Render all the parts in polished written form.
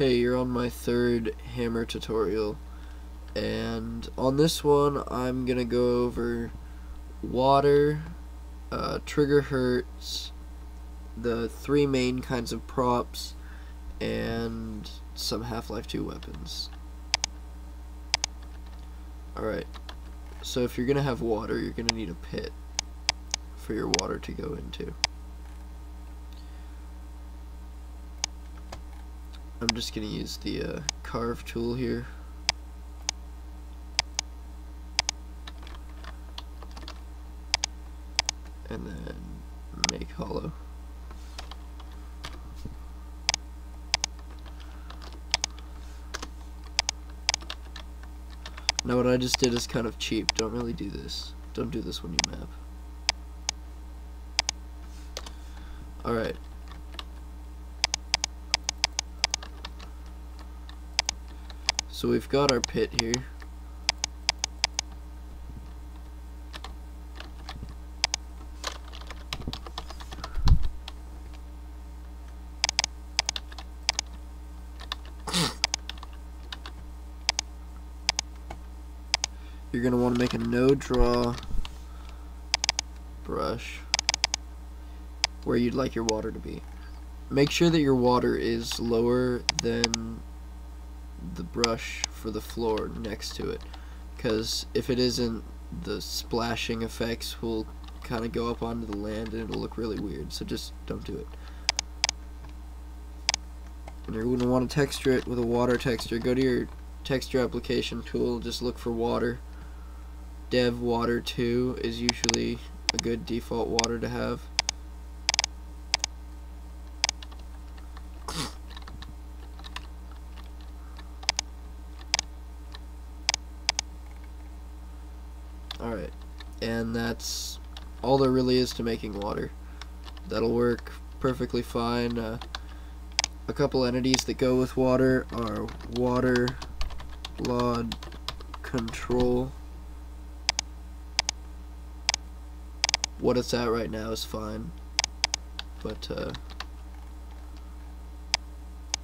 Hey, you're on my third hammer tutorial, and on this one I'm gonna go over water, trigger hurts, the three main kinds of props, and some Half-Life 2 weapons. Alright, so if you're gonna have water, you're gonna need a pit for your water to go into. I'm just going to use the carve tool here. And then make hollow. Now what I just did is kind of cheap. Don't really do this. Don't do this when you map. Alright. So we've got our pit here. You're going to want to make a no draw brush where you'd like your water to be. Make sure that your water is lower than the brush for the floor next to it, because if it isn't, the splashing effects will kind of go up onto the land and it'll look really weird, so just don't do it. And you're going to want to texture it with a water texture. Go to your texture application tool, just look for water. Dev water 2 is usually a good default water to have. Alright, and that's all there really is to making water. That'll work perfectly fine. A couple entities that go with water are water, blood, control. What it's at right now is fine, but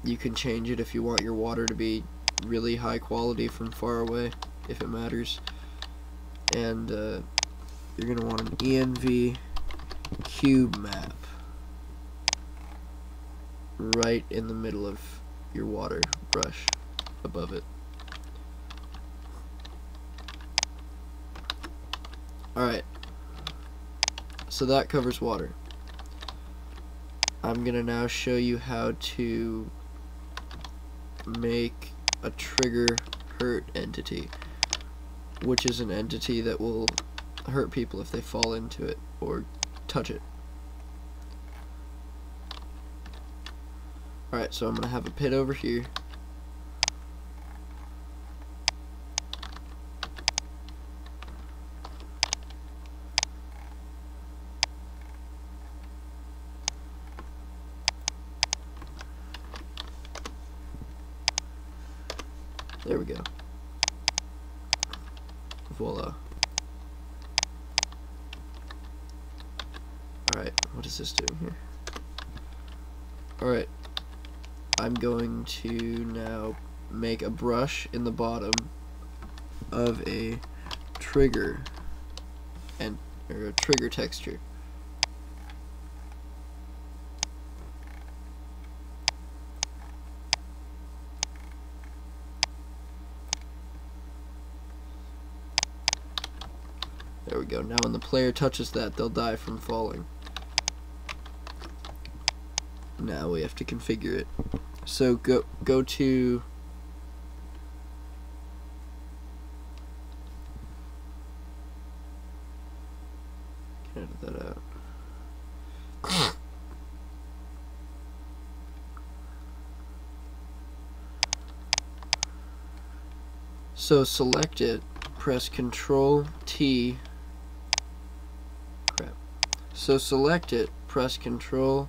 you can change it if you want your water to be really high quality from far away, if it matters. And you're going to want an env cube map right in the middle of your water brush above it. Alright, so that covers water. I'm going to now show you how to make a trigger hurt entity, which is an entity that will hurt people if they fall into it or touch it. Alright, so I'm going to have a pit over here. There we go. Voila. Alright, what is this doing here? Alright, I'm going to now make a brush in the bottom of a trigger or a trigger texture. There we go. Now when the player touches that, they'll die from falling. Now we have to configure it. So go to can I edit that out? So select it, press Control T. Crap. So select it, press Control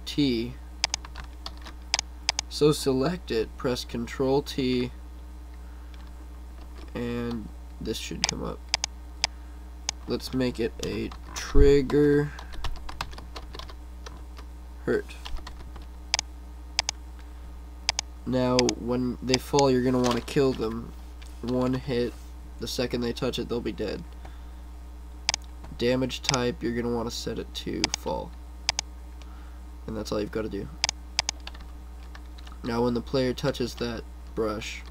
T. So select it, press Control T, and this should come up. Let's make it a trigger hurt. Now, when they fall, you're going to want to kill them. One hit, the second they touch it, they'll be dead. Damage type, you're going to want to set it to fall. And that's all you've got to do. Now, when the player touches that brush,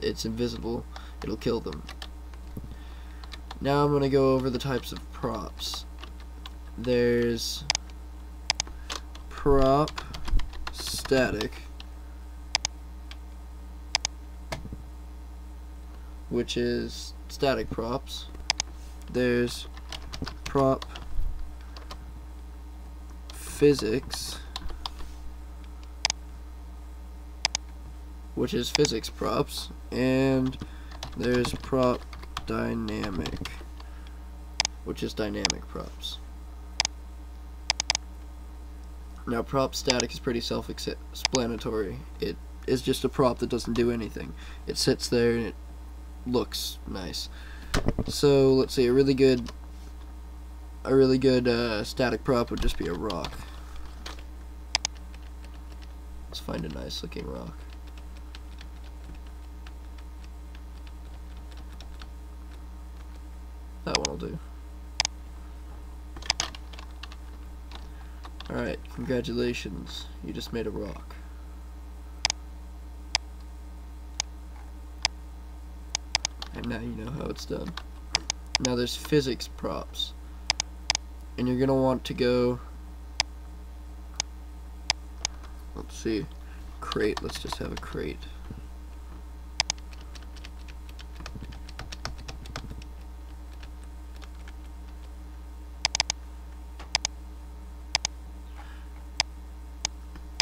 it's invisible. It'll kill them. Now I'm going to go over the types of props. There's prop static, which is static props. There's prop physics, which is physics props, and there's prop dynamic, which is dynamic props. Now, prop static is pretty self-explanatory. It is just a prop that doesn't do anything. It sits there and it looks nice. So let's see, a really good static prop would just be a rock. Let's find a nice looking rock. That one will do. Alright, congratulations. You just made a rock. And now you know how it's done. Now there's physics props. And you're gonna want to go, let's see, crate. Let's just have a crate.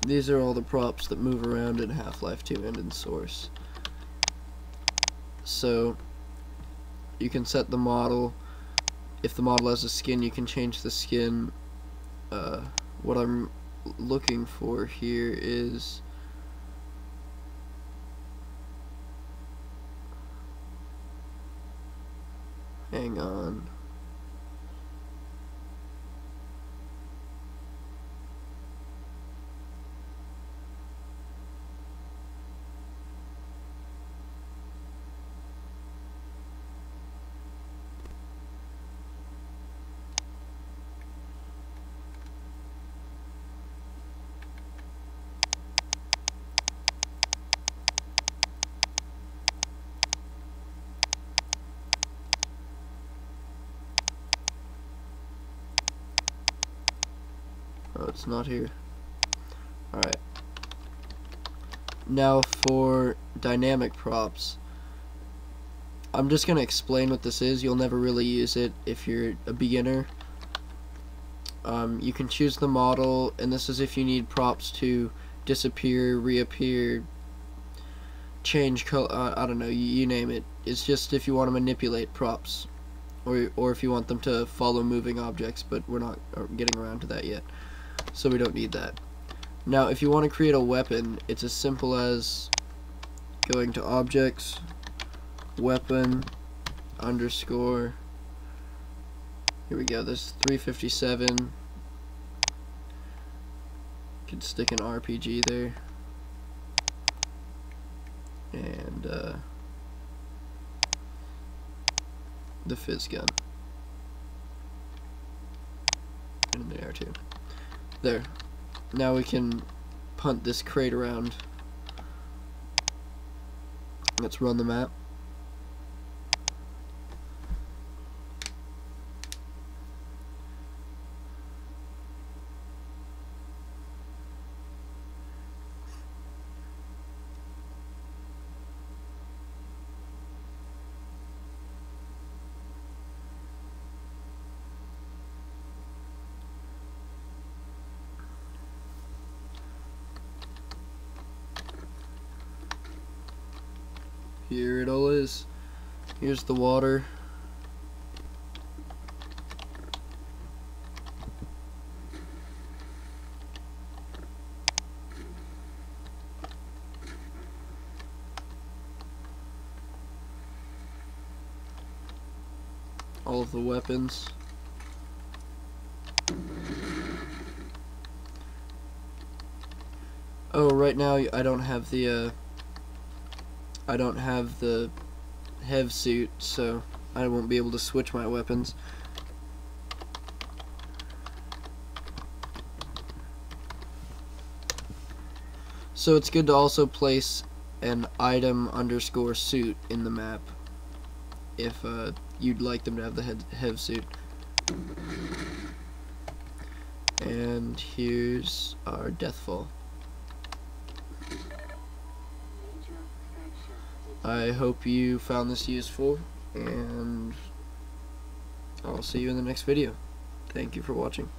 These are all the props that move around in Half-Life 2 and in Source. So you can set the model. If the model has a skin, you can change the skin. What I'm looking for here is hang on. Oh, it's not here. Alright. Now for dynamic props. I'm just going to explain what this is. You'll never really use it if you're a beginner. You can choose the model, and this is if you need props to disappear, reappear, change color, I don't know, you name it. It's just if you want to manipulate props, or if you want them to follow moving objects, but we're not getting around to that yet. So we don't need that. Now, if you want to create a weapon, it's as simple as going to objects, weapon, underscore, here we go, this 357, could stick an RPG there, and the fizz gun, and there too. There. Now we can punt this crate around. Let's run the map. Here it all is. Here's the water. All of the weapons. Oh, right now I don't have the hev suit, so I won't be able to switch my weapons. So it's good to also place an item underscore suit in the map if you'd like them to have the hev suit. And here's our deathfall. I hope you found this useful, and I'll see you in the next video. Thank you for watching.